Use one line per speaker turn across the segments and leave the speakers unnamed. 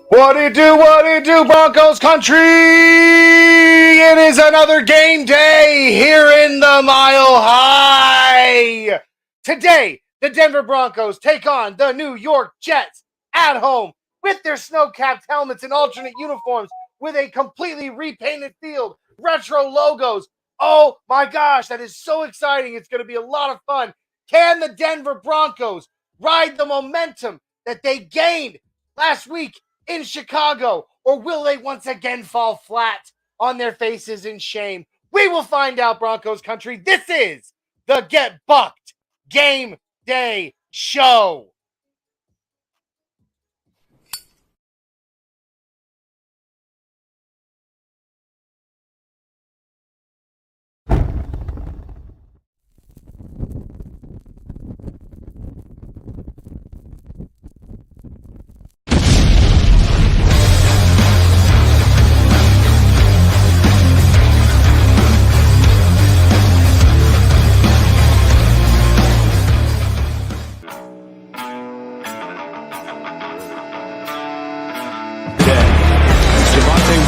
What do you do, Broncos Country? It is another game day here in the Mile High. Today, the Denver Broncos take on the New York Jets at home with their snow-capped helmets and alternate uniforms with a completely repainted field, retro logos. Oh my gosh, that is so exciting. It's going to be a lot of fun. Can the Denver Broncos ride the momentum that they gained last week in Chicago, or will they once again fall flat on their faces in shame? We will find out, Broncos Country. This is the Get Bucked Game Day Show.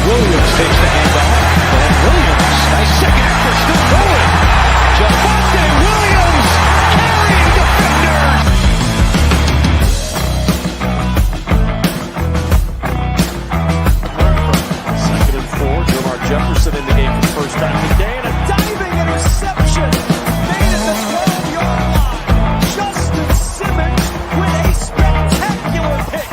Williams takes the handoff, and Williams, nice second effort, still going. Javonte Williams carrying defenders. Second and 4, Jamar Jefferson in the game for the first time today, and a diving interception made at the 12-yard line. Justin Simmons with a spectacular pick.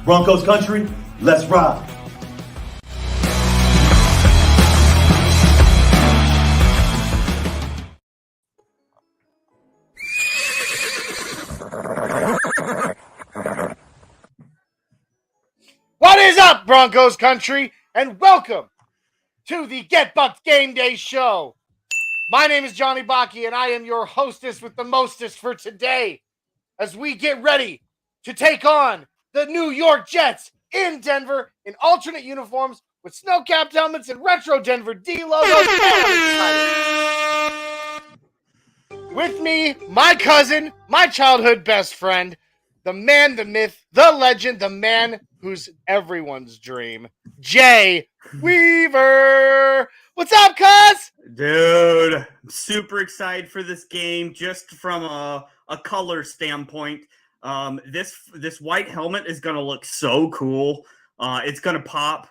Broncos Country, let's rock.
What is up, Broncos Country? And welcome to the Get Bucked Game Day Show. My name is Johnny Baki, and I am your hostess with the mostest for today as we get ready to take on the New York Jets in Denver in alternate uniforms with snow-capped helmets and retro Denver D logos. With me, my cousin, my childhood best friend, the man, the myth, the legend, the man who's everyone's dream, Jay Weaver. What's up, cuz?
Dude, I'm super excited for this game just from a color standpoint. This white helmet is going to look so cool. It's going to pop.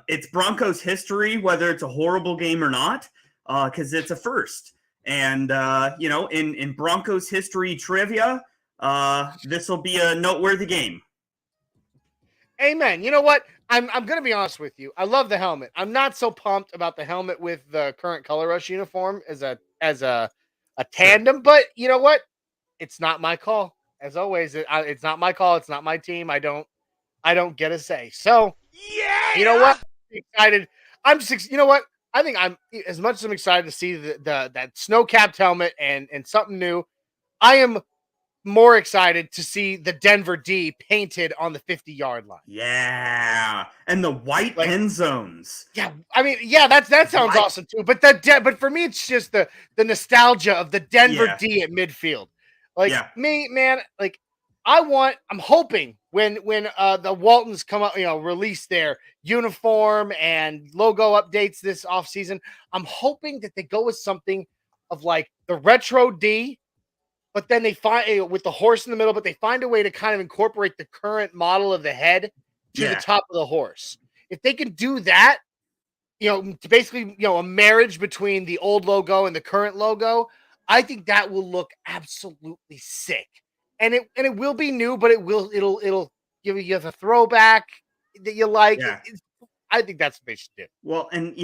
It's Broncos history, whether it's a horrible game or not, because it's a first. And, in Broncos history trivia, this will be a noteworthy game.
Amen. You know what? I'm going to be honest with you. I love the helmet. I'm not so pumped about the helmet with the current Color Rush uniform as a tandem, but you know what? It's not my call. As always, it's not my call. It's not my team. I don't get a say. So, yeah. You know what? I'm excited. You know what? I think I'm as much as I'm excited to see that snow-capped helmet and something new. I am more excited to see the Denver D painted on the 50-yard line.
Yeah, and the white end zones.
Yeah, I mean, yeah, that sounds awesome too. But but for me, it's just the nostalgia of the Denver D at midfield. Me, man, I'm hoping when the Waltons come out, release their uniform and logo updates this offseason, I'm hoping that they go with something of like the retro D, but then they find with the horse in the middle, but they find a way to kind of incorporate the current model of the head to the top of the horse. If they can do that, basically, a marriage between the old logo and the current logo, I think that will look absolutely sick. And it will be new, but it'll give you the throwback that you like.
Yeah.
I think that's what they should do.
Well, and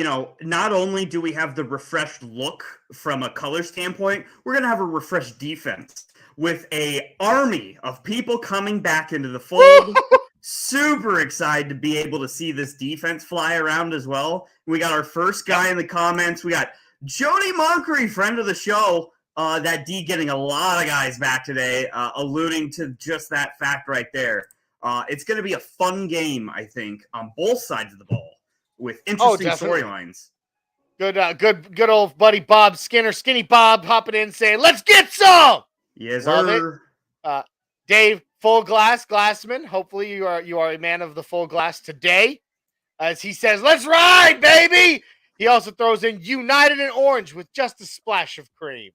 not only do we have the refreshed look from a color standpoint, we're going to have a refreshed defense with a army of people coming back into the fold. Super excited to be able to see this defense fly around as well. We got our first guy in the comments. We got Jody Moncrief, friend of the show. That D getting a lot of guys back today, alluding to just that fact right there. It's going to be a fun game, I think, on both sides of the ball with interesting storylines.
Good old buddy Bob Skinner, Skinny Bob, hopping in saying, "Let's get some."
Yes,
Love
sir.
it. Dave, full glassman. Hopefully you are a man of the full glass today, as he says, "Let's ride, baby." He also throws in United in orange with just a splash of cream.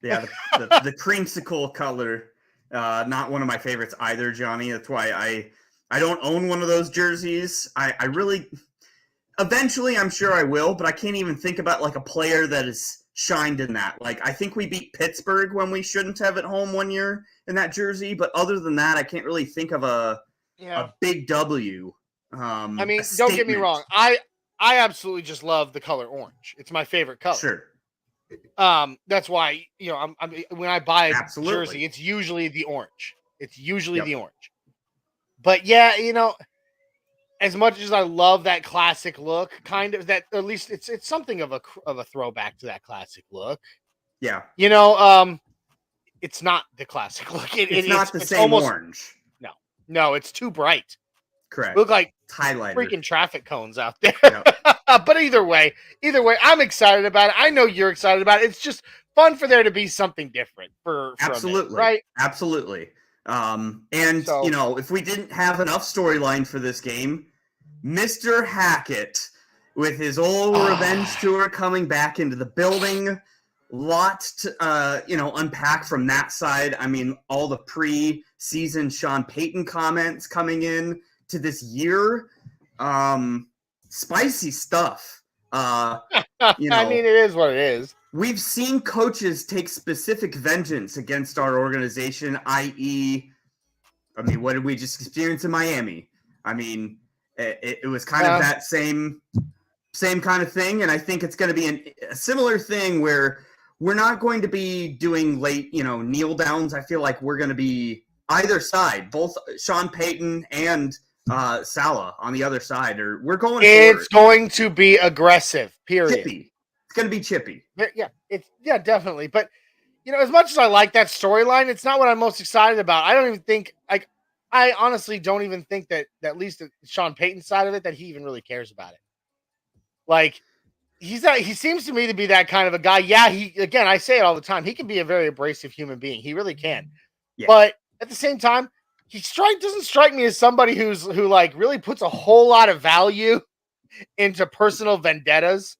Yeah, the creamsicle color, not one of my favorites either, Johnny. That's why I don't own one of those jerseys. I really, eventually I'm sure I will, but I can't even think about like a player that has shined in that. Like, I think we beat Pittsburgh when we shouldn't have at home one year in that jersey, but other than that, I can't really think of a big W.
I mean, don't get me wrong. I absolutely just love the color orange. It's my favorite color.
Sure.
That's why, I'm when I buy a jersey, it's usually the orange. The orange. But yeah, as much as I love that classic look, kind of that, at least it's something of a throwback to that classic look.
Yeah.
It's not the classic look.
It's not the same orange.
No, it's too bright.
Correct.
Look like
highlighter.
Freaking traffic cones out there. Yep. But either way, I'm excited about it. I know you're excited about it. It's just fun for there to be something different for
absolutely,
right?
Absolutely. If we didn't have enough storyline for this game, Mr. Hackett with his old revenge tour coming back into the building. Lot to unpack from that side. I mean, all the pre-season Sean Payton comments coming in to this year. Spicy stuff. I
mean, it is what it is.
We've seen coaches take specific vengeance against our organization, i.e., what did we just experience in Miami? I mean, it was kind of that same kind of thing, and I think it's going to be a similar thing where we're not going to be doing late, kneel downs. I feel like we're going to be either side, both Sean Payton and Salah on the other side, or we're going.
It's going to be aggressive. Period.
Chippy. It's going to be chippy.
Yeah, definitely. But as much as I like that storyline, it's not what I'm most excited about. I don't even think I honestly don't even think that at least the Sean Payton side of it that he even really cares about it. Like. He seems to me to be that kind of a guy. Yeah, I say it all the time. He can be a very abrasive human being. He really can. Yeah. But at the same time, he doesn't strike me as somebody who really puts a whole lot of value into personal vendettas.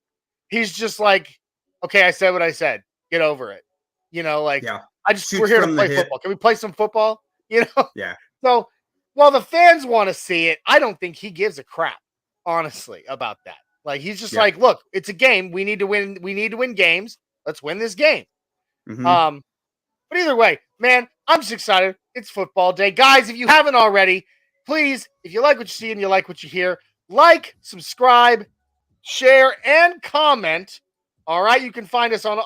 He's just like, okay, I said what I said. Get over it. We're here to play football. Can we play some football? Yeah. So while the fans want to see it, I don't think he gives a crap, honestly, about that. Like, he's just like, look, it's a game. We need to win. We need to win games. Let's win this game. Mm-hmm. But either way, man, I'm just excited. It's football day. Guys, if you haven't already, please, if you like what you see and you like what you hear, like, subscribe, share, and comment. All right. You can find us on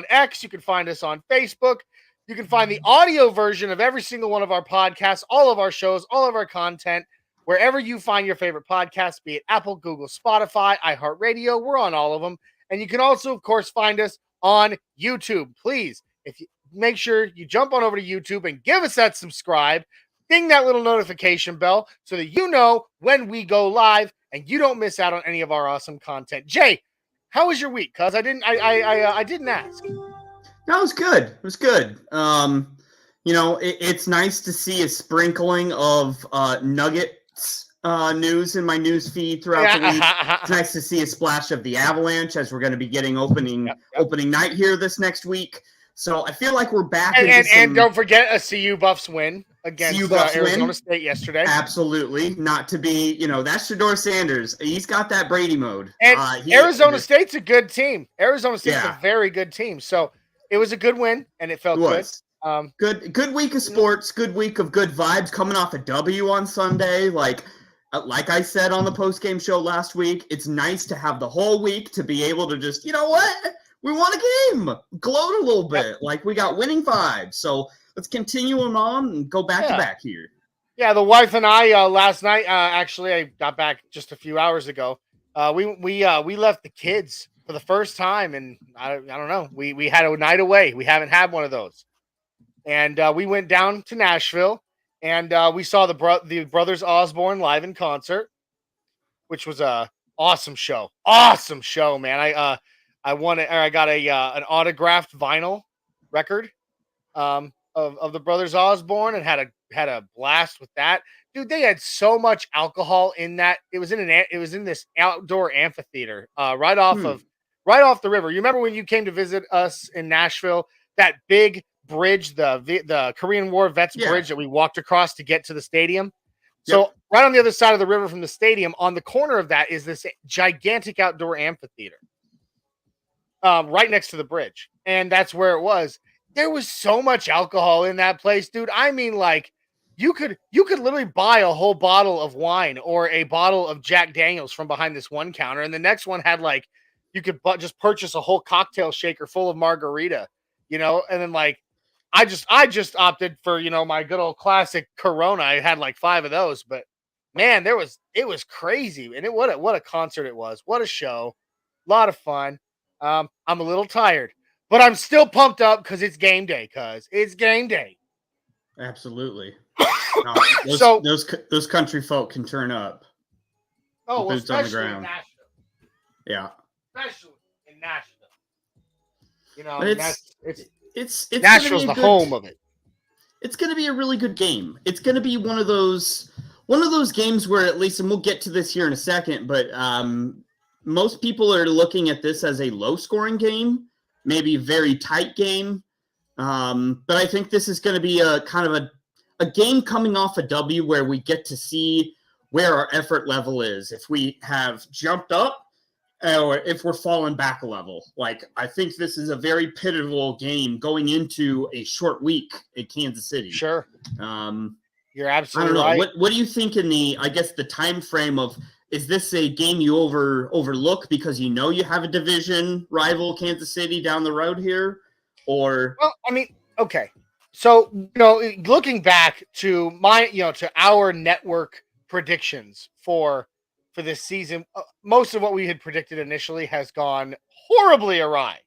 X. You can find us on Facebook. You can find the audio version of every single one of our podcasts, all of our shows, all of our content, wherever you find your favorite podcast, be it Apple, Google, Spotify, iHeartRadio. We're on all of them. And you can also, of course, find us on YouTube. Please, if you make sure you jump on over to YouTube and give us that subscribe, ding that little notification bell so that you know when we go live and you don't miss out on any of our awesome content. Jay, how was your week? Because I didn't ask.
No, it was good. It was good. It's nice to see a sprinkling of Nuggets news in my news feed throughout the week. It's nice to see a splash of the Avalanche as we're going to be getting opening night here this next week. So I feel like we're back.
And don't forget a CU Buffs win against Arizona State yesterday.
Absolutely. Not to be, that's Shedeur Sanders. He's got that Brady mode.
And Arizona State's a good team. Arizona State's a very good team. So it was a good win, and it felt good.
Good week of sports. Good week of good vibes. Coming off a W on Sunday, like I said on the post-game show last week, it's nice to have the whole week to be able to just, you know what? We won a game. Gloat a little bit. Like we got winning vibes. So let's continue them on and go back to back here.
Yeah, the wife and I last night, actually, I got back just a few hours ago. We left the kids for the first time, and I don't know. We had a night away. We haven't had one of those, and we went down to Nashville, and we saw the Brothers Osborne live in concert, which was a awesome show. Awesome show, man. I won it, or I got an autographed vinyl record of the Brothers Osborne, and had a blast with that. Dude, they had so much alcohol in that. It was in this outdoor amphitheater, right off the river. You remember when you came to visit us in Nashville, that big bridge, the Korean War vets bridge that we walked across to get to the stadium? So right on the other side of the river from the stadium, on the corner of that is this gigantic outdoor amphitheater, right next to the bridge. And that's where it was. There was so much alcohol in that place, dude. I mean, like, you could literally buy a whole bottle of wine or a bottle of Jack Daniels from behind this one counter, and the next one had, like, you could just purchase a whole cocktail shaker full of margarita, and then, like, I just opted for, my good old classic Corona. I had like 5 of those, but man, it was crazy. And what a concert it was. What a show. A lot of fun. I'm a little tired, but I'm still pumped up because it's game day,
Absolutely.
So
those country folk can turn up.
Oh, well,
boots on the
especially in
ground.
Nashville.
Yeah.
Especially in Nashville.
But it's
Nashville's the home of it.
It's going to be a really good game. It's going to be one of those games where, at least, and we'll get to this here in a second, but most people are looking at this as a low-scoring game, maybe a very tight game. But I think this is going to be a kind of a game coming off a W where we get to see where our effort level is. If we have jumped up or if we're falling back a level. Like, I think this is a very pivotal game going into a short week at Kansas City.
Sure. You're absolutely
I don't know.
right.
What do you think in the time frame of, is this a game you overlook because you have a division rival, Kansas City, down the road here? Or,
well, I mean, okay. So, looking back to to our network predictions for this season, most of what we had predicted initially has gone horribly awry.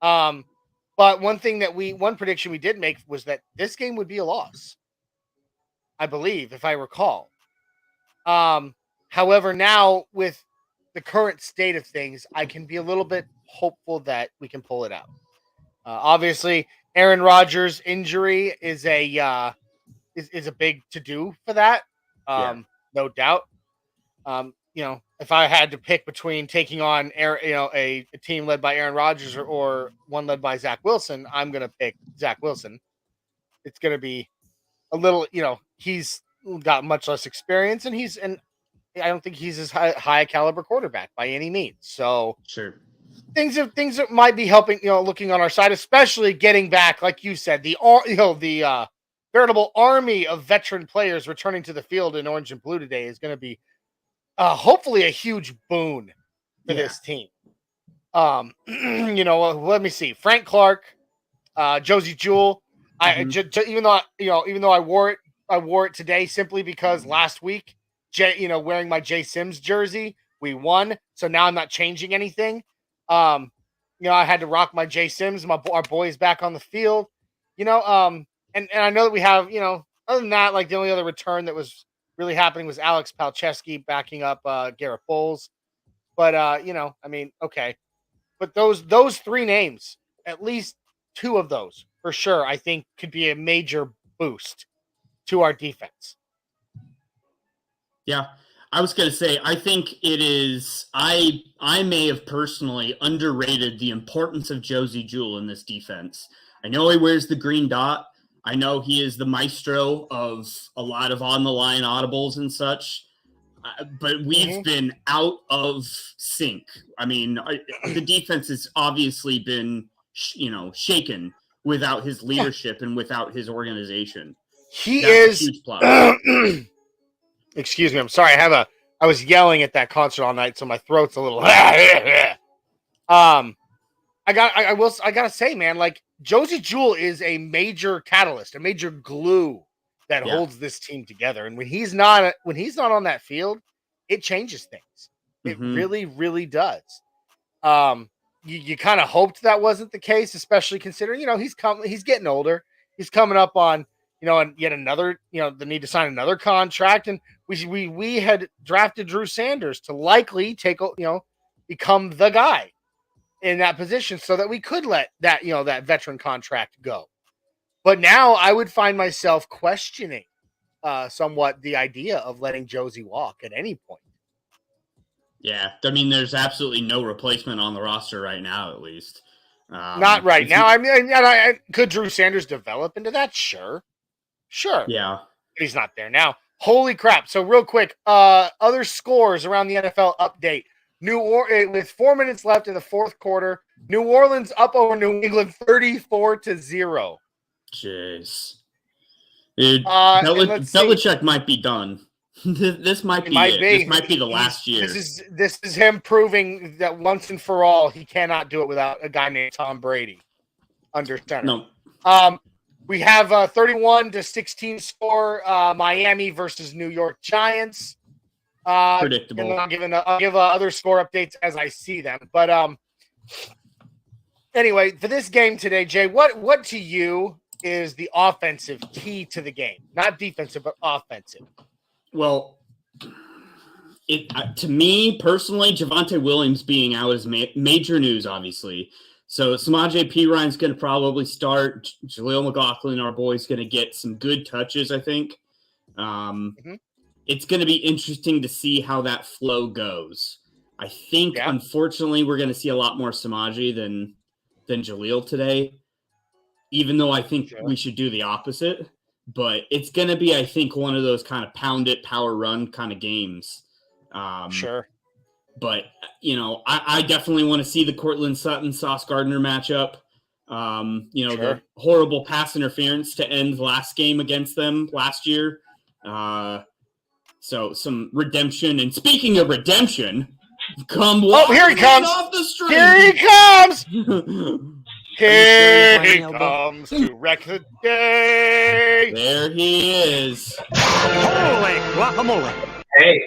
But one prediction we did make was that this game would be a loss, I believe, if I recall. However, now with the current state of things, I can be a little bit hopeful that we can pull it out. Obviously, Aaron Rodgers' injury is a big to-do for that. No doubt. If I had to pick between taking on a team led by Aaron Rodgers or one led by Zach Wilson, I'm going to pick Zach Wilson. It's going to be a little, he's got much less experience, and I don't think he's as high a caliber quarterback by any means. So
sure.
Things that might be helping, looking on our side, especially getting back, like you said, the veritable army of veteran players returning to the field in orange and blue today is going to be hopefully a huge boon for this team. Let me see. Frank Clark, Josie Jewell. Even though I wore it today simply because last week, wearing my Jay Sims jersey, we won. So now I'm not changing anything. I had to rock my Jay Sims. Our boys back on the field. And I know that we have, other than that, like the only other return that was really happening was Alex Palczewski backing up Garrett Bowles. But okay. But those 3 names, at least 2 of those for sure, I think could be a major boost to our defense.
Yeah. I was going to say, I think it is, I may have personally underrated the importance of Josie Jewell in this defense. I know he wears the green dot. I know he is the maestro of a lot of on-the-line audibles and such, but we've been out of sync. I mean, the defense has obviously been, shaken without his leadership and without his organization.
He is a huge plus. Excuse me. I'm sorry. I was yelling at that concert all night, so my throat's a little. I gotta say, man, like Josie Jewell is a major catalyst, a major glue that holds this team together. And when he's not on that field, it changes things. It really, really does. You kind of hoped that wasn't the case, especially considering, he's getting older. He's coming up on, and yet another, the need to sign another contract. And we had drafted Drew Sanders to likely become the guy in that position so that we could let that, that veteran contract go. But now I would find myself questioning somewhat the idea of letting Josie walk at any point.
Yeah, I mean, there's absolutely no replacement on the roster right now, at least.
Not right now. I mean, could Drew Sanders develop into that? Sure.
Yeah.
But he's not there now. Holy crap. So real quick, other scores around the NFL update. With 4 minutes left in the fourth quarter, New Orleans up over New England 34-0.
Jeez. Dude, Belichick might be done. This might be it. This might be the last year.
This is him proving that once and for all he cannot do it without a guy named Tom Brady under center.
No.
We have a 31-16 score, Miami versus New York Giants.
Predictable.
And I'll give other score updates as I see them. But anyway, for this game today, Jay, what to you is the offensive key to the game? Not defensive, but offensive.
Well, to me personally, Javonte Williams being out is major news, obviously. So Samaje Perine's going to probably start. Jaleel McLaughlin, our boy's going to get some good touches, I think. It's going to be interesting to see how that flow goes. I think, unfortunately, we're going to see a lot more Samaje than Jaleel today, even though I think we should do the opposite. But it's going to be, I think, one of those kind of pound it, power run kind of games.
Sure.
But, I definitely want to see the Cortland Sutton-Sauce Gardner matchup. The horrible pass interference to end the last game against them last year. So some redemption. And speaking of redemption,
here he comes.
Off the street.
Here he comes. Here he comes to wreck the day.
There he is.
Holy guacamole.
Hey.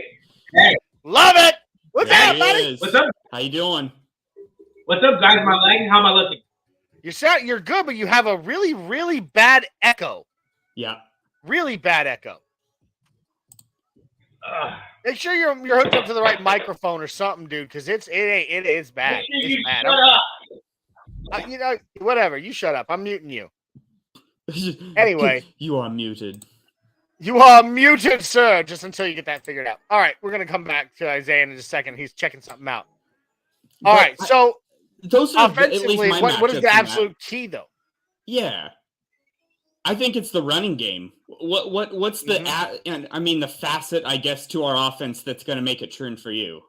Love it. What's
There
up,
he
buddy?
is.
What's up?
How you doing?
What's up, guys? Am I lagging? How am I looking?
You're good, but you have a really, really bad echo.
Yeah.
Really bad echo. Make sure you're hooked up to the right microphone or something, dude, because it is bad.
Make sure
It's
you
bad.
shut up.
Whatever. You shut up. I'm muting you. Anyway.
You are muted.
You are muted, sir, just until you get that figured out. All right, we're going to come back to Isaiah in just a second. He's checking something out. All right, so
those are
offensively, what is the absolute key, though?
Yeah. I think it's the running game. What's the the facet, I guess, to our offense that's going to make it turn for you?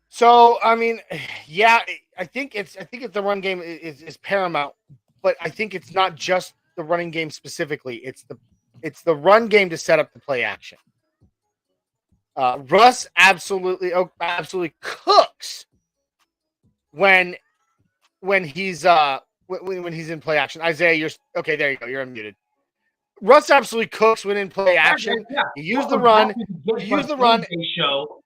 So, I mean, yeah, I think it's the run game is paramount, but I think it's not just the running game specifically. It's the run game to set up the play action. Russ absolutely cooks when he's when he's in play action. Isaiah, you're okay. There you go. You're unmuted. Russ absolutely cooks when in play action.
Yeah.
You use the run.
Show.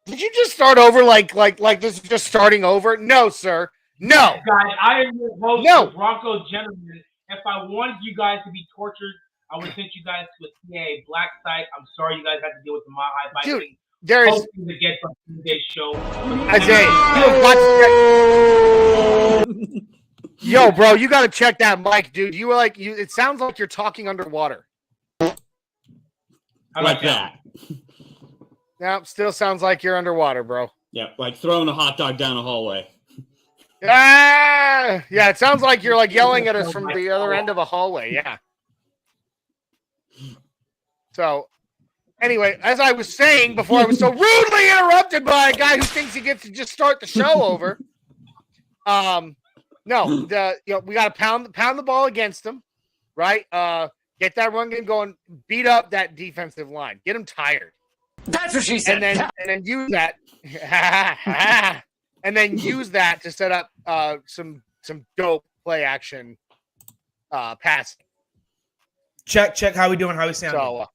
Did you just start over like this is just starting over? No, sir. No.
Guys, I am your host, the Broncos gentleman. If I wanted you guys to be tortured, I would send you guys to a TA black site. I'm sorry you guys had to deal with the Mile High Fighting.
Dude, there is
the Get From Tuesday show.
Isaiah, yo, bro, you got to check that mic, dude. You were like it sounds like you're talking underwater.
Like that.
No, still sounds like you're underwater, bro.
Yeah, like throwing a hot dog down a hallway.
Yeah, it sounds like you're like yelling at us from the other end of a hallway. Yeah. So, anyway, as I was saying before, I was so rudely interrupted by a guy who thinks he gets to just start the show over. We got to pound the ball against him, right? Get that run game going. Beat up that defensive line. Get them tired.
That's what she said.
And then use that. And then use that to set up some dope play action passing.
Check how we doing, how we sounding.
So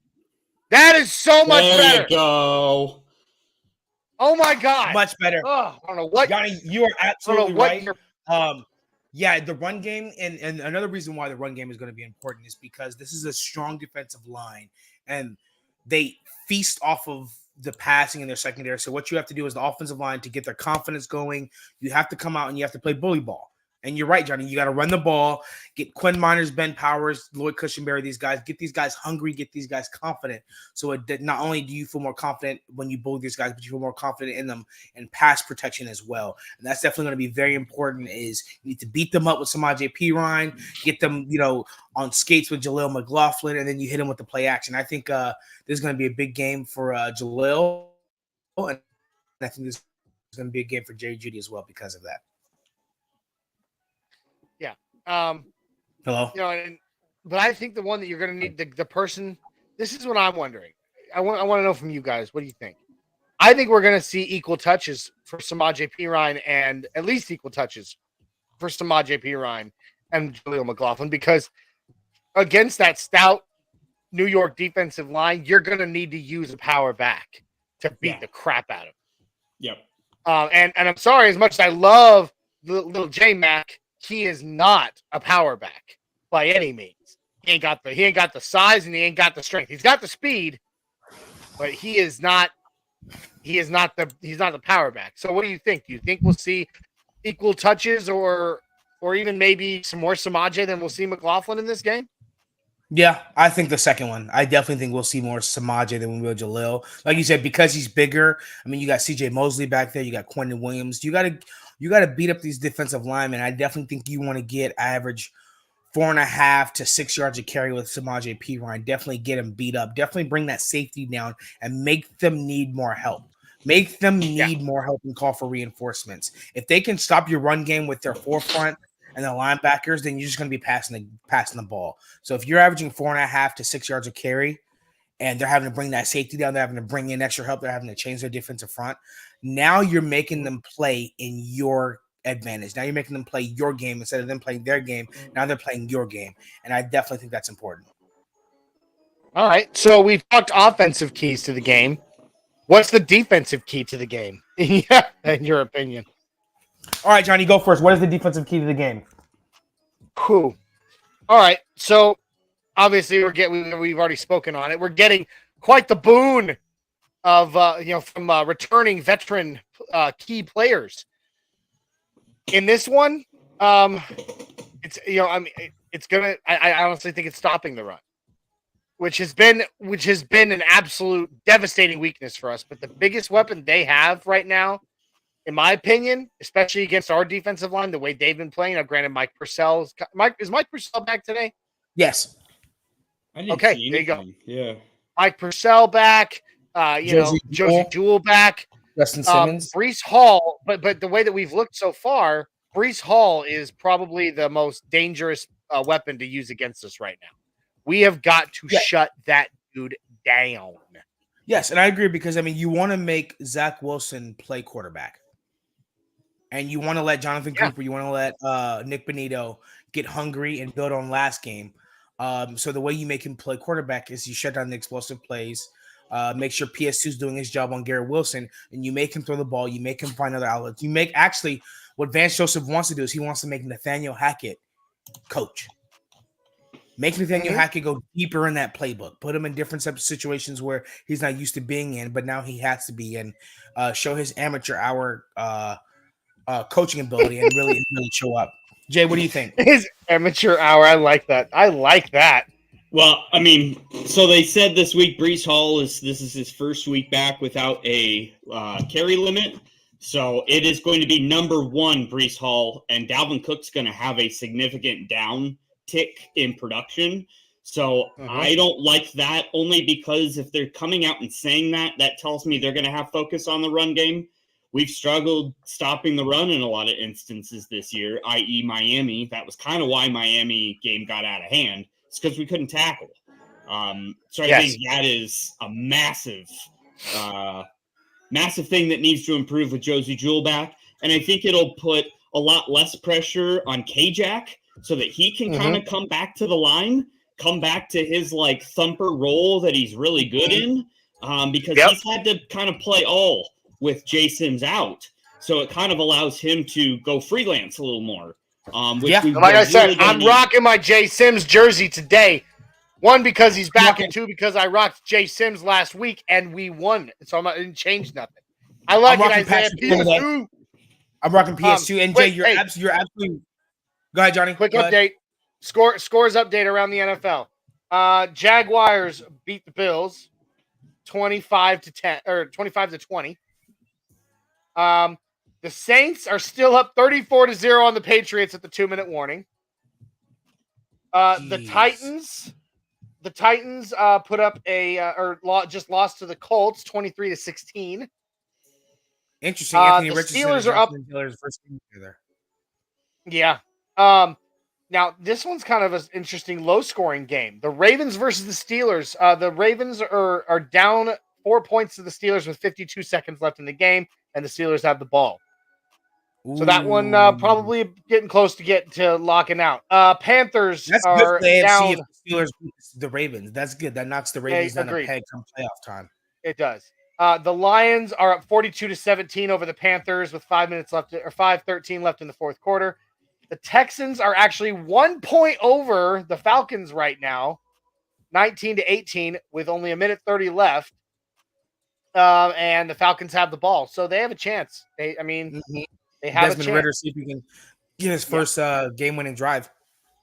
that is so much better.
There you go.
Oh my God.
Much better.
Oh, I don't know what.
Johnny, you are absolutely right.
You're...
Yeah, the run game, and another reason why the run game is going to be important is because this is a strong defensive line, and they feast off of the passing in their secondary. So what you have to do is the offensive line, to get their confidence going, you have to come out and you have to play bully ball. And you're right, Johnny. You got to run the ball, get Quinn Miners, Ben Powers, Lloyd Cushenberry, these guys, get these guys hungry, get these guys confident. So it not only do you feel more confident when you bully these guys, but you feel more confident in them and pass protection as well. And that's definitely going to be very important. Is you need to beat them up with Samaje Perine, get them, on skates with Jaleel McLaughlin, and then you hit them with the play action. I think this is going to be a big game for Jaleel, and I think this is going to be a game for Jerry Jeudy as well because of that.
Hello. But I think the one that you're going to need, the person. This is what I'm wondering. I want to know from you guys. What do you think? I think we're going to see equal touches for Samaje Perine, and at least equal touches for Samaje Perine and Jaleel McLaughlin, because against that stout New York defensive line, you're going to need to use a power back to beat the crap out of him.
Yep.
And I'm sorry, as much as I love little J Mac, he is not a power back by any means. He ain't got the size, and he ain't got the strength. He's got the speed, but he is not the power back. So what do you think? Do you think we'll see equal touches or even maybe some more Samaje than we'll see McLaughlin in this game?
Yeah, I think the second one. I definitely think we'll see more Samaje than we will Jaleel. Like you said, because he's bigger. I mean, you got CJ Mosley back there. You got Quentin Williams. You got to beat up these defensive linemen. I definitely think you want to get average 4.5 to 6 yards of carry with Samaje Perine. Definitely get him beat up. Definitely bring that safety down and make them need more help. Make them need more help and call for reinforcements. If they can stop your run game with their forefront and the linebackers, then you're just going to be passing the ball. So if you're averaging 4.5 to 6 yards of carry, and they're having to bring that safety down, they're having to bring in extra help, they're having to change their defensive front. Now you're making them play in your advantage. Now you're making them play your game instead of them playing their game. Now they're playing your game, and I definitely think that's important.
All right, so we've talked offensive keys to the game. What's the defensive key to the game? Yeah, in your opinion.
All right, Johnny, go first. What is the defensive key to the game?
Cool. All right, so obviously we've already spoken on it. We're getting quite the boon of from returning veteran key players. In this one, it's I honestly think it's stopping the run, which has been an absolute devastating weakness for us. But the biggest weapon they have right now, in my opinion, especially against our defensive line, the way they've been playing. Now, granted, is Mike Purcell back today?
Yes.
Okay, there you go.
Yeah.
Mike Purcell back. Josie Jewell back.
Justin Simmons.
Breece Hall. But the way that we've looked so far, Breece Hall is probably the most dangerous weapon to use against us right now. We have got to shut that dude down.
Yes, and I agree because, you want to make Zach Wilson play quarterback. And you want to let Jonathan Cooper, you want to let Nick Bonito get hungry and build on last game. So the way you make him play quarterback is you shut down the explosive plays, make sure PS2 is doing his job on Garrett Wilson, and you make him throw the ball, you make him find other outlets. You make what Vance Joseph wants to do is he wants to make Nathaniel Hackett coach. Make Nathaniel Hackett go deeper in that playbook. Put him in different situations where he's not used to being in, but now he has to be in. Show his amateur hour coaching ability and really show up. Jay, what do you think?
His amateur hour. I like that.
Well, so they said this week Breece Hall this is his first week back without a carry limit. So it is going to be number one, Breece Hall, and Dalvin Cook's going to have a significant down tick in production. So I don't like that, only because if they're coming out and saying that tells me they're going to have focus on the run game. We've struggled stopping the run in a lot of instances this year, i.e. Miami. That was kind of why Miami game got out of hand. It's because we couldn't tackle. So I think that is a massive thing that needs to improve with Josie Jewell back. And I think it'll put a lot less pressure on K-Jack so that he can kind of come back to the line, come back to his like thumper role that he's really good in, because he's had to kind of play all with Jay Sims out. So it kind of allows him to go freelance a little more.
Like I said, I'm rocking my Jay Sims jersey today. One, because he's back, and two, because I rocked Jay Sims last week and we won. So I didn't change nothing. I like it, Isaiah. PS2.
I'm rocking PS2. And Jay, you're absolutely. Go ahead, Johnny.
Quick update. Scores update around the NFL. Jaguars beat the Bills 25-10 or 25-20. The Saints are still up 34-0 on the Patriots at the 2-minute warning. The Titans put up just lost to the Colts 23-16.
Interesting. Anthony
the
Richardson
Steelers are up.
First game together.
Yeah. Now this one's kind of an interesting low-scoring game. The Ravens versus the Steelers. The Ravens are down 4 points to the Steelers with 52 seconds left in the game, and the Steelers have the ball. So that one probably getting close to locking out. Panthers are down.
If the Steelers beat the Ravens. That's good. That knocks the Ravens down a peg come playoff time.
It does. The Lions are up 42-17 over the Panthers with 5:13 left in the fourth quarter. The Texans are actually 1 point over the Falcons right now, 19-18 with only 1:30 left. And the Falcons have the ball, so they have a chance. They have
Desmond
a chance.
Ridder, see if he can get his first game-winning drive.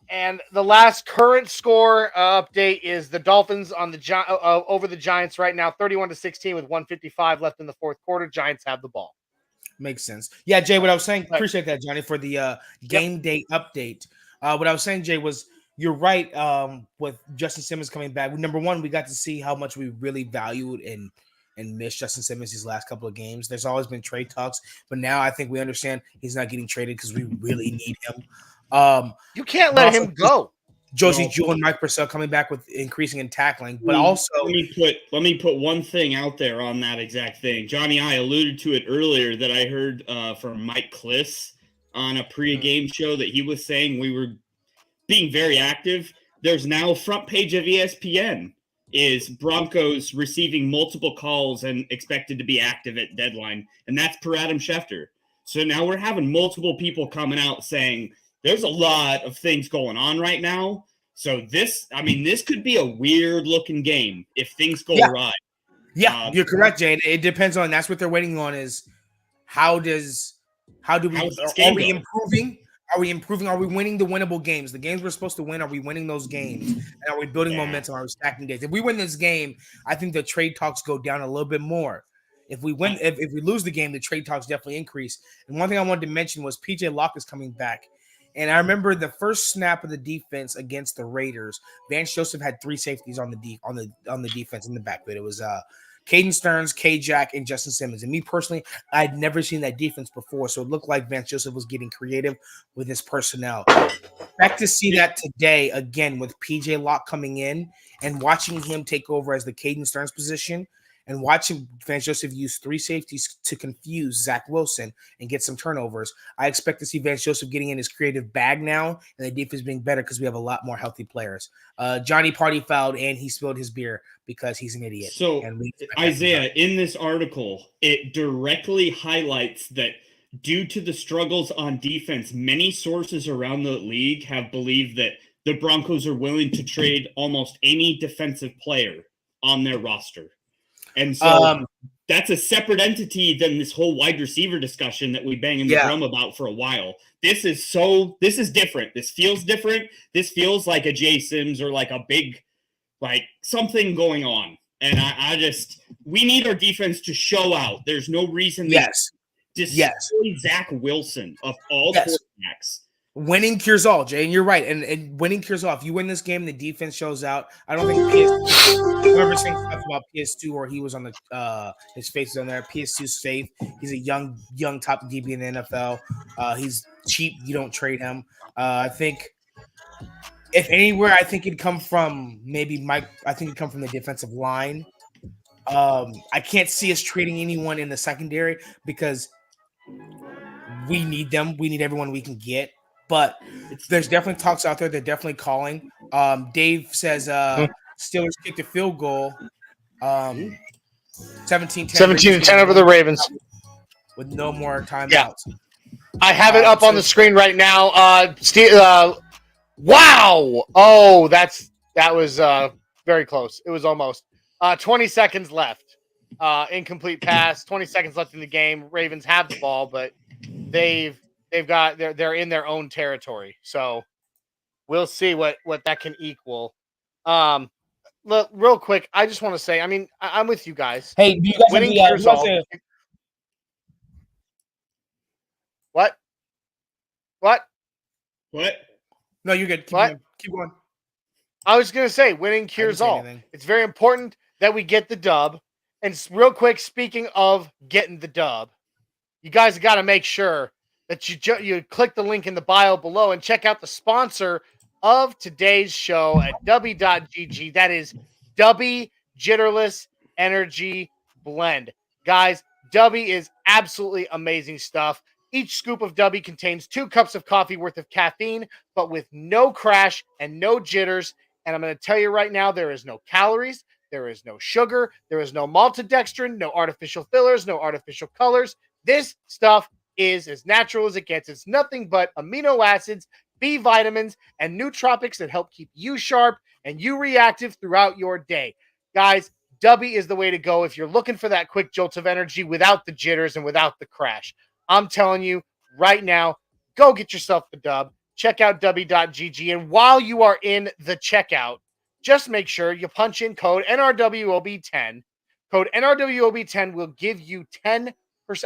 And the last current score update is the Dolphins on over the Giants right now, 31-16 with 1:55 left in the fourth quarter. Giants have the ball.
Makes sense. Yeah, Jay, what I was saying, appreciate that, Johnny, for the game day update. What I was saying, Jay, was you're right with Justin Simmons coming back. Number one, we got to see how much we really valued and missed Justin Simmons these last couple of games. There's always been trade talks, but now I think we understand he's not getting traded because we really need him.
You can't let him go.
Josie Jewell and Mike Purcell coming back with increasing in tackling, but also
let me put one thing out there on that exact thing. Johnny, I alluded to it earlier that I heard from Mike Kliss on a pre-game show that he was saying we were being very active. There's now front page of ESPN is Broncos receiving multiple calls and expected to be active at deadline, and that's per Adam Schefter. So now we're having multiple people coming out saying there's a lot of things going on right now. So this could be a weird looking game if things go right.
Yeah, you're correct, Jane. It depends on, that's what they're waiting on is are we improving? Are we improving? Are we winning the winnable games? The games we're supposed to win, are we winning those games? And are we building momentum? Are we stacking days? If we win this game, I think the trade talks go down a little bit more. If we win, if we lose the game, the trade talks definitely increase. And one thing I wanted to mention was PJ Locke is coming back. And I remember the first snap of the defense against the Raiders, Vance Joseph had three safeties on the defense in the backfield. It was Caden Stearns, K-Jack, and Justin Simmons. And me personally, I'd never seen that defense before, so it looked like Vance Joseph was getting creative with his personnel. Back to see that today again with PJ Locke coming in and watching him take over as the Caden Stearns position. And watching Vance Joseph use three safeties to confuse Zach Wilson and get some turnovers. I expect to see Vance Joseph getting in his creative bag now and the defense being better because we have a lot more healthy players. Johnny party fouled and he spilled his beer because he's an idiot.
So, Isaiah, in this article, it directly highlights that due to the struggles on defense, many sources around the league have believed that the Broncos are willing to trade almost any defensive player on their roster. And so that's a separate entity than this whole wide receiver discussion that we bang in the drum about for a while. This is different. This feels different. This feels like a Jay Sims or like a big, like something going on. And we need our defense to show out. There's no reason to destroy Zach Wilson of all quarterbacks.
Winning cures all, Jay, and you're right. And winning cures all. If you win this game, the defense shows out. I don't think whoever saying stuff about PS2 or he was on the his face is on there. PS2's safe. He's a young top DB in the NFL. He's cheap. You don't trade him. I think If anywhere, I think it'd come from maybe Mike. I think it'd come from the defensive line. I can't see us trading anyone in the secondary because we need them. We need everyone we can get. But there's definitely talks out there. They're definitely calling. Dave says Steelers kicked a field goal. 17-10.
17-10 over the Ravens.
With no more timeouts.
Yeah. I have it up on the screen right now. Wow! Oh, that was very close. It was almost 20 seconds left. Incomplete pass. 20 seconds left in the game. Ravens have the ball, but they're in their own territory. So we'll see what that can equal. Look, real quick, I just want to say, I mean, I'm with you guys.
Hey, do you guys
winning
have
What?
No, you're good. Keep going.
I was going to say, winning cures all. It's very important that we get the dub. And real quick, speaking of getting the dub, you guys got to make sure that you click the link in the bio below and check out the sponsor of today's show at w.gg. That is Dubby Jitterless Energy Blend. Guys, Dubby is absolutely amazing stuff. Each scoop of Dubby contains 2 cups of coffee worth of caffeine, but with no crash and no jitters. And I'm going to tell you right now, there is no calories, there is no sugar, there is no maltodextrin, no artificial fillers, no artificial colors. This stuff is as natural as it gets. It's nothing but amino acids, B vitamins, and nootropics that help keep you sharp and you reactive throughout your day. Guys, Dubby is the way to go if you're looking for that quick jolt of energy without the jitters and without the crash. I'm telling you right now, go get yourself the dub. Check out Dubby.gg. And while you are in the checkout, just make sure you punch in code NRWOB10. Code NRWOB10 will give you 10%.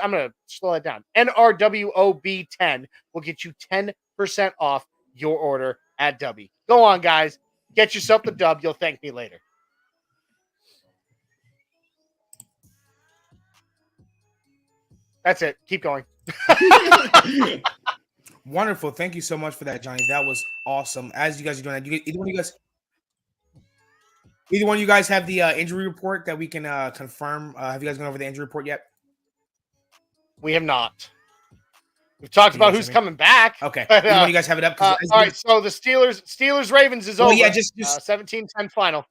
I'm going to slow it down. NRWOB10 will get you 10% off your order at Dubby. Go on, guys. Get yourself the dub. You'll thank me later. That's it. Keep going.
Wonderful. Thank you so much for that, Johnny. That was awesome. As you guys are doing that, either one of you guys have the injury report that we can confirm. Have you guys gone over the injury report yet?
We have not. We've talked about who's coming back.
Okay.
But,
either one of you guys have it up?
All right. So the Steelers Ravens is over.
Yeah, just
17-10 final.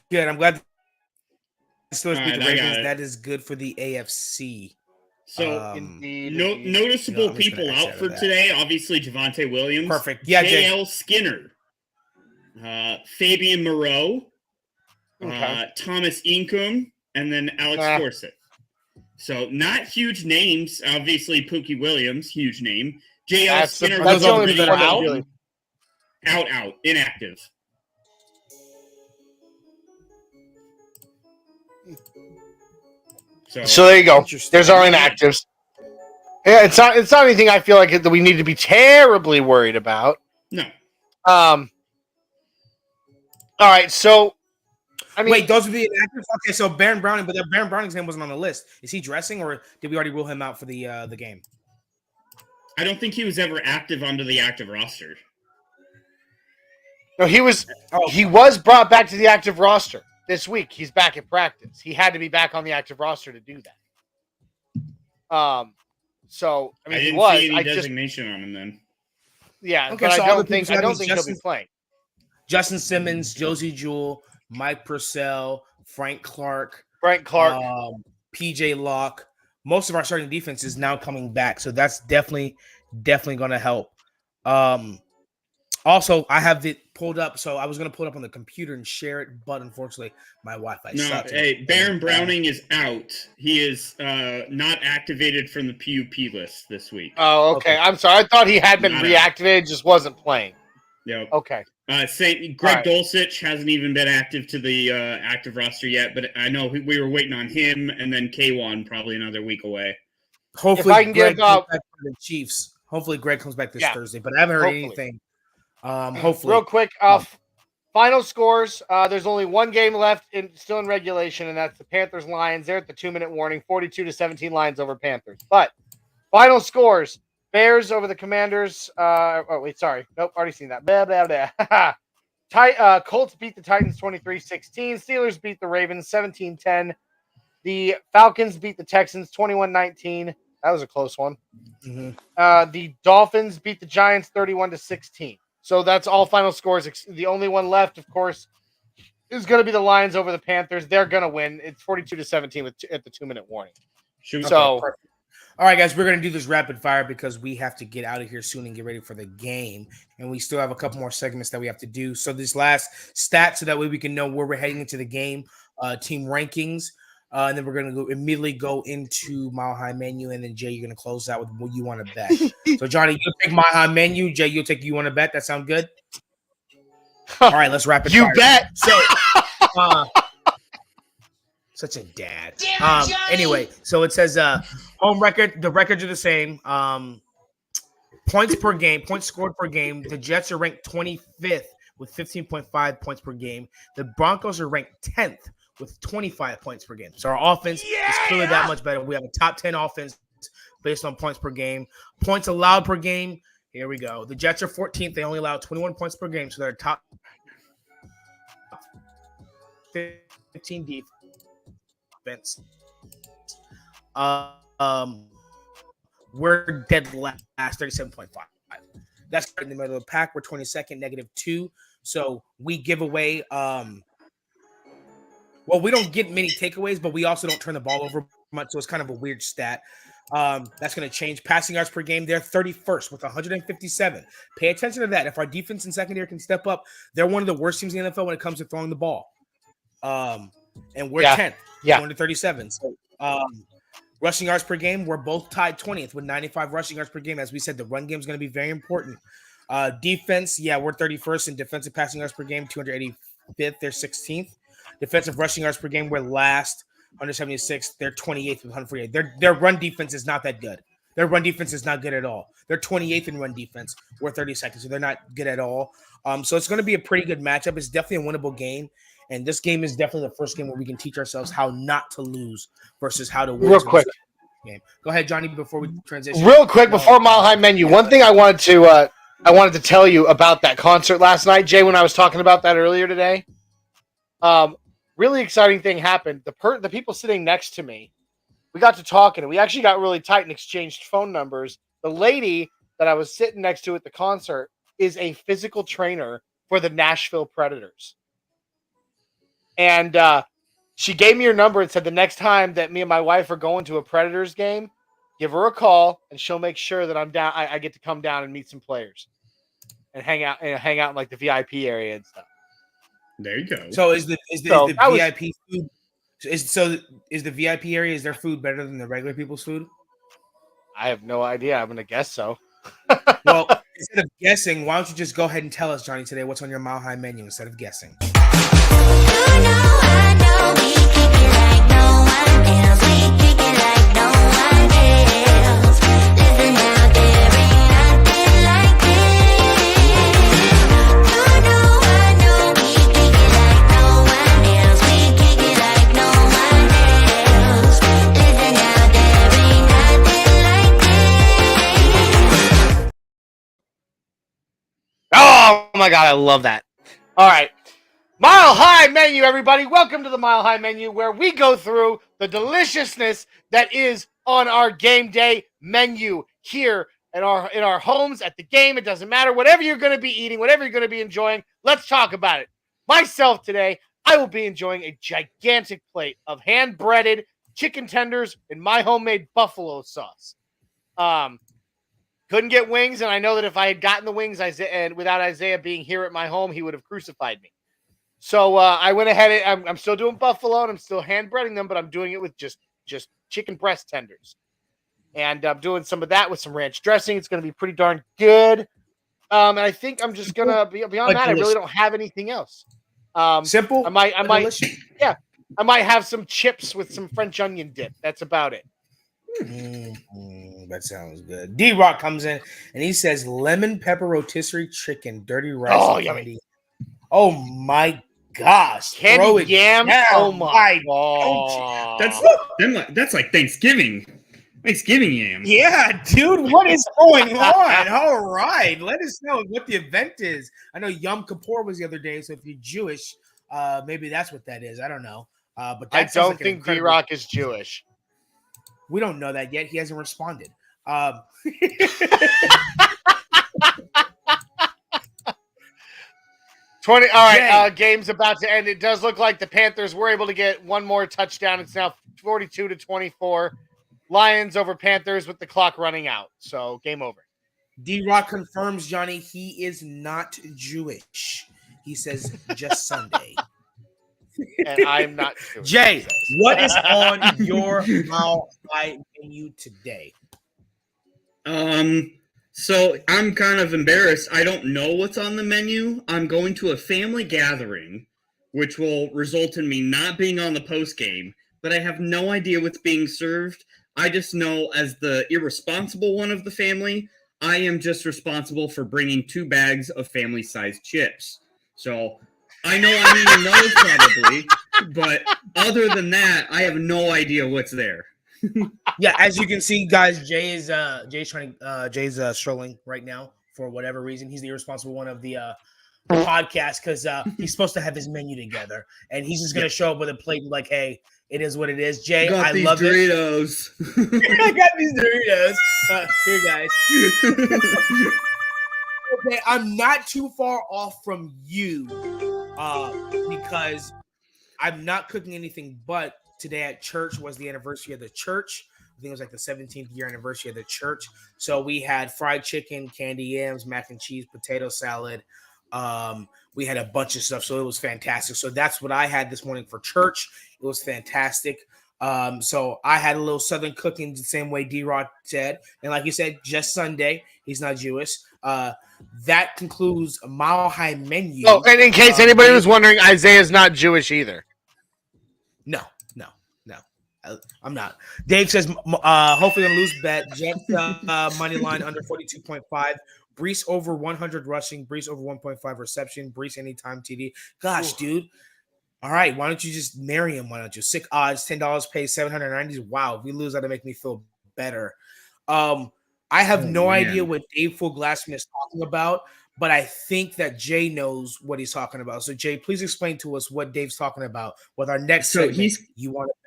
Good. I'm glad. Steelers beat the Ravens. That is good for the AFC.
So, noticeable people out for today. Obviously, Javonte Williams.
Perfect. Yeah,
J.L. Skinner. Fabian Moreau. Thomas Incoom. And then Alex Forsett. So, not huge names. Obviously, Pookie Williams, huge name. J.L. Skinner was already out. Inactive.
So there you go. There's our inactives. Yeah, it's not anything I feel like that we need to be terribly worried about.
No.
All right. So, I mean,
wait, those would be inactives. Okay, so Baron Browning, but Baron Browning's name wasn't on the list. Is he dressing, or did we already rule him out for the game?
I don't think he was ever active onto the active roster.
No, he was. He was brought back to the active roster. This week, he's back at practice. He had to be back on the active roster to do that. So I mean,
I didn't
he was.
see any designation on him then.
Yeah,
okay,
but
so
I don't think he'll be playing.
Justin Simmons, Josie Jewell, Mike Purcell, Frank Clark, PJ Locke. Most of our starting defense is now coming back, so that's definitely going to help. Also, I have it pulled up, so I was going to pull it up on the computer and share it, but unfortunately, my Wi-Fi sucks.
Hey, Baron Browning is out. He is not activated from the PUP list this week.
Oh, okay. I'm sorry. I thought he had been reactivated, just wasn't playing.
Yep.
Okay.
Greg Dulcich hasn't even been active to the active roster yet, but I know we were waiting on him, and then K1 probably another week away.
Hopefully, Greg comes back for the Chiefs. Hopefully, Greg comes back this Thursday, but I haven't heard anything. Hopefully.
Real quick, final scores. There's only one game left, still in regulation, and that's the Panthers-Lions. They're at the 2-minute warning, 42-17 Lions over Panthers. But final scores, Bears over the Commanders. Sorry. Nope, already seen that. Blah, blah, blah. Colts beat the Titans 23-16. Steelers beat the Ravens 17-10. The Falcons beat the Texans 21-19. That was a close one.
Mm-hmm.
The Dolphins beat the Giants 31-16. So that's all final scores. The only one left, of course, is going to be the Lions over the Panthers. They're going to win. It's 42-17 at the 2-minute warning.
Perfect. All right, guys, we're going to do this rapid fire because we have to get out of here soon and get ready for the game. And we still have a couple more segments that we have to do. So this last stat, so that way we can know where we're heading into the game, team rankings. And then we're going to immediately go into Mile High Menu. And then, Jay, you're going to close out with what you want to bet. So, Johnny, you'll take Mile High Menu. Jay, you'll take You Want to Bet. That sound good? All right, let's rapid fire.
You bet.
So, such a dad. Anyway, so it says home record. The records are the same. Points per game, points scored per game. The Jets are ranked 25th with 15.5 points per game. The Broncos are ranked 10th with 25 points per game. So our offense is clearly that much better. We have a top 10 offense based on points per game. Points allowed per game. Here we go. The Jets are 14th. They only allow 21 points per game, so they're top 15 defense. We're dead last, 37.5. That's in the middle of the pack. We're 22nd, -2. So we give away we don't get many takeaways, but we also don't turn the ball over much. So it's kind of a weird stat. That's going to change. Passing yards per game, they're 31st with 157. Pay attention to that. If our defense and secondary can step up, they're one of the worst teams in the NFL when it comes to throwing the ball. And we're 10th, 237. So rushing yards per game, we're both tied 20th with 95 rushing yards per game. As we said, the run game is going to be very important. Defense, we're 31st in defensive passing yards per game, 285th. They're 16th. Defensive rushing yards per game, we're last, 176. They're 28th with 148. Their run defense is not that good. Their run defense is not good at all. They're 28th in run defense. We're 32nd, so they're not good at all. So it's going to be a pretty good matchup. It's definitely a winnable game. And this game is definitely the first game where we can teach ourselves how not to lose versus how to win.
Real quick.
Game. Go ahead, Johnny, before we transition.
Real quick, before Mile High Menu, one thing I wanted to tell you about that concert last night, Jay, when I was talking about that earlier today. Really exciting thing happened. The people sitting next to me, we got to talking, and we actually got really tight and exchanged phone numbers. The lady that I was sitting next to at the concert is a physical trainer for the Nashville Predators. And she gave me her number and said the next time that me and my wife are going to a Predators game, give her a call, and she'll make sure that I'm down. I get to come down and meet some players and hang out in like the VIP area and stuff.
There you go.
So is the VIP food? Is the VIP area? Is their food better than the regular people's food?
I have no idea. I'm gonna guess so.
Well, instead of guessing, why don't you just go ahead and tell us, Johnny, today what's on your Mile High Menu instead of guessing?
Oh my God, I love that. All right. Mile High Menu, everybody. Welcome to the Mile High Menu, where we go through the deliciousness that is on our game day menu here in our homes at the game. It doesn't matter. Whatever you're going to be eating, whatever you're going to be enjoying, let's talk about it. Myself today, I will be enjoying a gigantic plate of hand-breaded chicken tenders in my homemade buffalo sauce. Couldn't get wings, and I know that if I had gotten the wings and without Isaiah being here at my home, he would have crucified me. So I went ahead and I'm still doing buffalo, and I'm still hand breading them, but I'm doing it with just chicken breast tenders. And I'm doing some of that with some ranch dressing. It's going to be pretty darn good. And I think I'm just going to beyond that. I really don't have anything else.
Simple.
I might have some chips with some French onion dip. That's about it.
That sounds good. D-Rock comes in and he says lemon pepper rotisserie chicken, dirty rice.
Oh, yummy.
Oh my gosh.
Candy yams. Oh my God.
That's like Thanksgiving. Thanksgiving yams.
Yeah, dude, what is going on? All right, let us know what the event is. I know Yom Kippur was the other day, so if you're Jewish, maybe that's what that is. I don't know. But
I
that
don't think D-Rock is Jewish.
We don't know that yet. He hasn't responded.
20. All right, game's about to end. It does look like the Panthers were able to get one more touchdown. It's now 42-24. Lions over Panthers with the clock running out. So game over.
D-Rock confirms, Johnny, he is not Jewish. He says just Sunday.
And I'm not Jewish.
Jay, what is on your Mile High menu today?
So I'm kind of embarrassed. I don't know what's on the menu. I'm going to a family gathering, which will result in me not being on the post game, but I have no idea what's being served. I just know as the irresponsible one of the family, I am just responsible for bringing 2 bags of family-sized chips. So I know I'm eating those probably, but other than that, I have no idea what's there.
Yeah, as you can see, guys, Jay's strolling right now for whatever reason. He's the irresponsible one of the podcast because he's supposed to have his menu together, and he's just gonna show up with a plate and like, hey, it is what it is. Jay, I love
Doritos.
I got these Doritos. Here, guys. Okay, I'm not too far off from you because I'm not cooking anything but today at church was the anniversary of the church. I think it was like the 17th year anniversary of the church. So we had fried chicken, candy yams, mac and cheese, potato salad. We had a bunch of stuff. So it was fantastic. So that's what I had this morning for church. It was fantastic. So I had a little Southern cooking the same way D-Rod said. And like you said, just Sunday. He's not Jewish. That concludes a Mile High menu.
Oh, and in case anybody was wondering, Isaiah's not Jewish either.
No. I'm not. Dave says, hopefully going to lose bet. Jets money line under 42.5. Brees over 100 rushing. Brees over 1.5 reception. Brees anytime TD. Gosh, dude. All right. Why don't you just marry him? Why don't you? Sick odds. $10 pay 790. Wow. If we lose, that'll make me feel better. I have no idea what Dave Full Glassman is talking about, but I think that Jay knows what he's talking about. So, Jay, please explain to us what Dave's talking about with our next segment. You want to bet.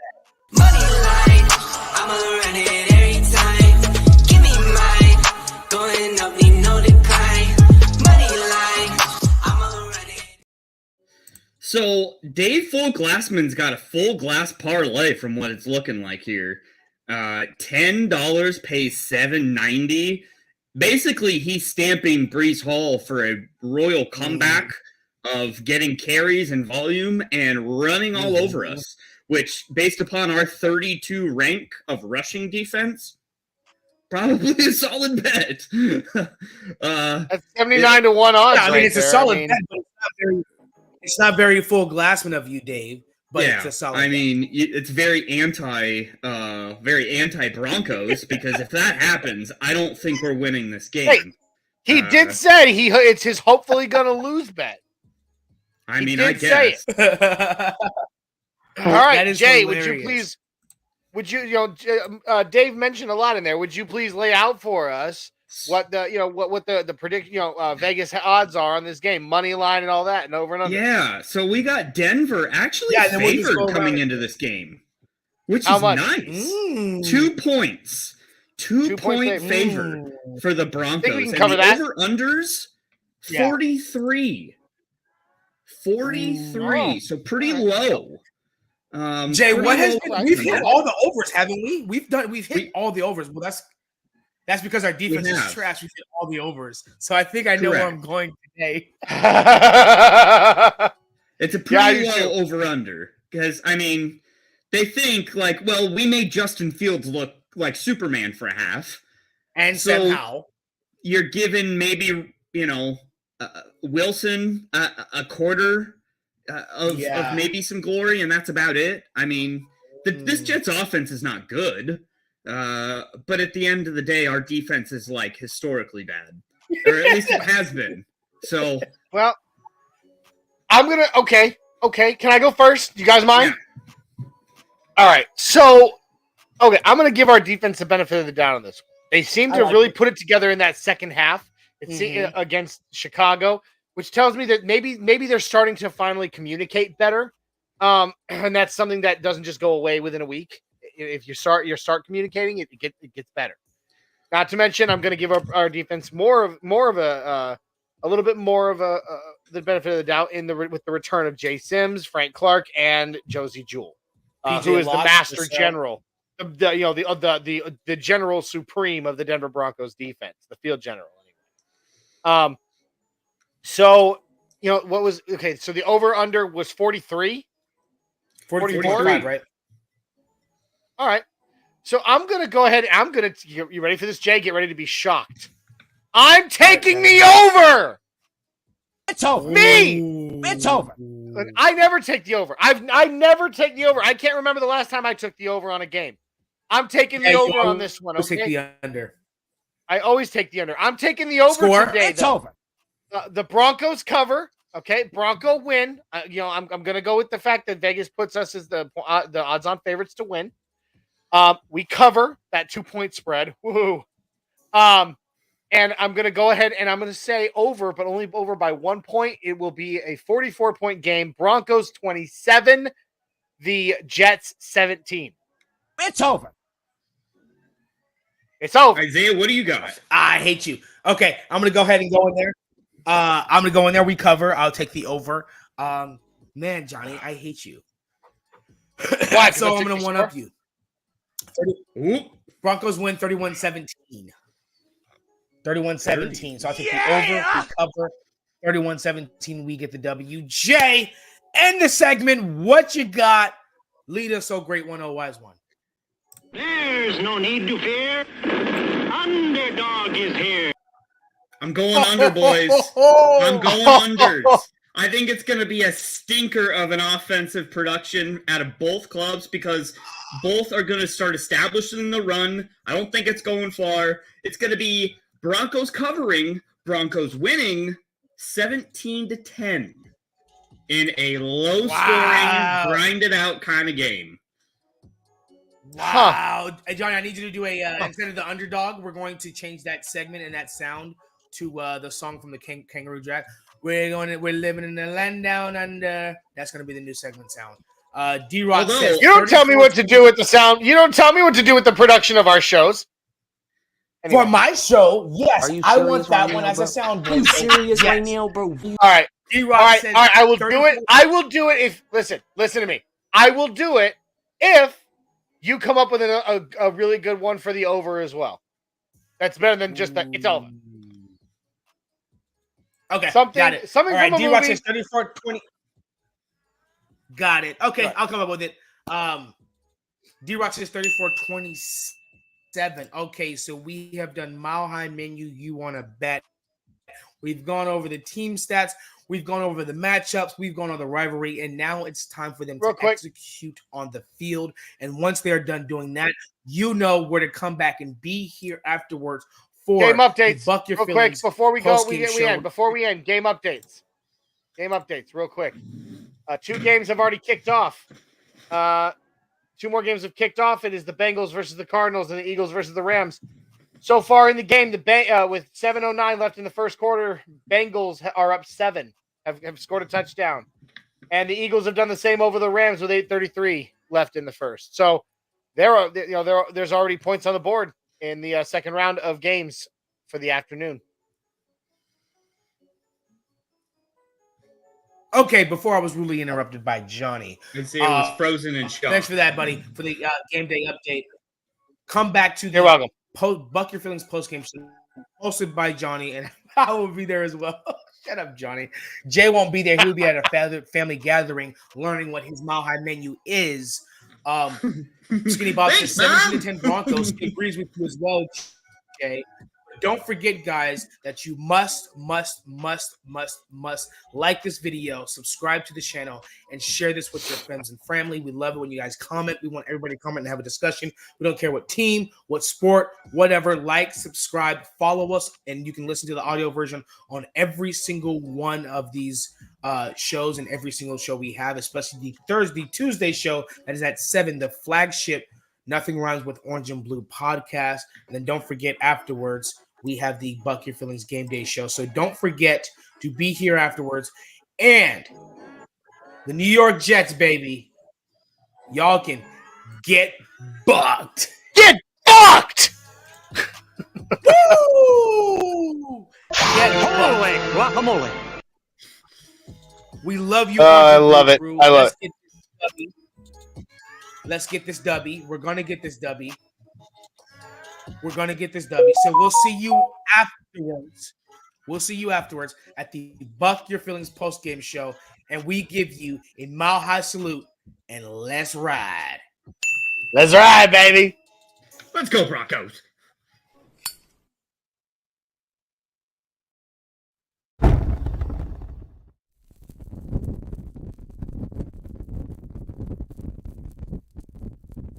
Money line, I'ma run it every time. Give me mine, going up, need no decline. Money line, I'ma run it.
So Dave Full Glassman's got a full glass parlay from what it's looking like here. $10 pays $7.90. Basically, he's stamping Brees Hall for a royal comeback of getting carries and volume and running all over us. Which, based upon our 32 rank of rushing defense, probably a solid bet.
That's 79 to 1 odds.
Yeah, I mean, it's a solid bet, but it's not very Full Glassman of you, Dave. But it's a solid.
I mean, it's very anti Broncos because if that happens, I don't think we're winning this game.
Hey, he did say it's his hopefully gonna lose bet.
I mean, I guess.
All right, Jay,
hilarious.
Dave mentioned a lot in there. Would you please lay out for us what the predict Vegas odds are on this game, money line and all that, and over and under?
Yeah, so we got Denver actually favored coming into this game, which is nice. 2 points, 2-point favor for the Broncos.
Think we can cover that.
Over unders 43, so pretty low.
Jay, what has been? We've hit all the overs, haven't we? We've hit all the overs. Well, that's because our defense is trash. We've hit all the overs. So I think I know where I'm going today.
It's a pretty low over under because I mean they think like, well, we made Justin Fields look like Superman for a half,
and somehow
you're given maybe Wilson a quarter. Of maybe some glory, and that's about it. I mean, this Jets offense is not good, but at the end of the day, our defense is like historically bad, or at least it has been. So,
well, I'm gonna okay. Can I go first? You guys mind?
Yeah.
All right. So Okay, I'm going to give our defense the benefit of the doubt on this. They seem to really put it together in that second half. It's against Chicago, which tells me that maybe they're starting to finally communicate better. And that's something that doesn't just go away within a week. If you start communicating, it gets better. Not to mention, I'm going to give our defense more of a little bit more of the benefit of the doubt with the return of Jay Sims, Frank Clark, and Josie Jewell, who is the master general, the general supreme of the Denver Broncos defense, the field general. So what was okay? So the over under was 43, 44,
right?
All right. So I'm going to go ahead. You ready for this, Jay? Get ready to be shocked. I'm taking the over.
It's over.
Me.
It's over.
I never take the over. I never take the over. I can't remember the last time I took the over on a game. I'm taking the over on this one. Okay?
Take the under.
I always take the under. I'm taking the over today.
It's over.
The Broncos cover. Okay, Bronco win. I'm going to go with the fact that Vegas puts us as the odds-on favorites to win. We cover that 2-point spread. Woohoo. And I'm going to go ahead and I'm going to say over, but only over by 1 point. It will be a 44-point game. Broncos 27, the Jets 17.
It's over.
It's over.
Isaiah, what do you got?
I hate you. Okay, I'm going to go ahead and go in there. I'm going to go in there. We cover. I'll take the over. Man, Johnny, I hate you.
Why?
So I'm going to one-up you. Broncos win 31-17. 31-17. So I'll take the over, we cover. 31-17, we get the W. Jay, end the segment. What you got? Lead us, so great 1-0 wise one.
There's no need to fear. Underdog is here.
I'm going under, boys. I'm going unders. I think it's going to be a stinker of an offensive production out of both clubs because both are going to start establishing the run. I don't think it's going far. It's going to be Broncos covering, Broncos winning 17-10 in a low-scoring, grinded-out kind of game.
Wow. Hey, Johnny, I need you to do instead of the underdog, we're going to change that segment and that sound to the song from the Kangaroo Jack. We're living in the land down under. That's going to be the new segment sound. D-Rock says,
you don't tell me what to do with the sound. You don't tell me what to do with the production of our shows.
Anyway. For my show, yes, I want that one as a soundboard.
Are you serious right now, bro?
All right. D-Rock says, all right, I will do it. I will do it if listen to me. I will do it if you come up with a really good one for the over as well. That's better than just that. It's over.
Okay,
something
got it.
Something
all right,
from a
D-Rock
movie.
says 34-20. Got it. Okay, right. I'll come up with it. D-Rock says 34-27. Okay, so we have done Mile High Menu. You want to bet? We've gone over the team stats. We've gone over the matchups. We've gone over the rivalry, and now it's time for them to execute on the field. And once they are done doing that, you know where to come back and be here afterwards for
game updates.
Buck your
real quick before we go. We end. Before we end, game updates. Game updates, real quick. 2 games have already kicked off. 2 more games have kicked off. It is the Bengals versus the Cardinals and the Eagles versus the Rams. So far in the game, with 7:09 left in the first quarter, Bengals are up 7, have scored a touchdown, and the Eagles have done the same over the Rams with 8:33 left in the first. So there's already points on the board in the second round of games for the afternoon.
Okay, before I was rudely interrupted by Johnny.
I'd say it was frozen in shock.
Thanks for that, buddy, for the game day update. Come back to the
You're welcome.
Buck Your Feelings postgame show hosted by Johnny, and I will be there as well. Shut up, Johnny. Jay won't be there. He'll be at a family gathering learning what his Mile High Menu is. Skinny Bob says 17-10 Broncos. He agrees with you as well, Jay. Don't forget, guys, that you must like this video, subscribe to the channel, and share this with your friends and family. We love it when you guys comment. We want everybody to comment and have a discussion. We don't care what team, what sport, whatever. Like, subscribe, follow us, and you can listen to the audio version on every single one of these shows and every single show we have, especially the Tuesday show that is at 7, the flagship Nothing Rhymes with Orange and Blue podcast. And then don't forget, afterwards, we have the Buck Your Feelings Game Day show. So don't forget to be here afterwards. And the New York Jets, baby, y'all can get bucked.
Get fucked!
Woo! Get
Holy
bucked.
guacamole.
We love you.
I love it. I love it.
Let's get this dubby. We're going to get this dubby. We're going to get this dubby. So we'll see you afterwards. We'll see you afterwards at the Buck Your Feelings post-game show. And we give you a mile high salute. And let's ride.
Let's ride, baby.
Let's go, Broncos.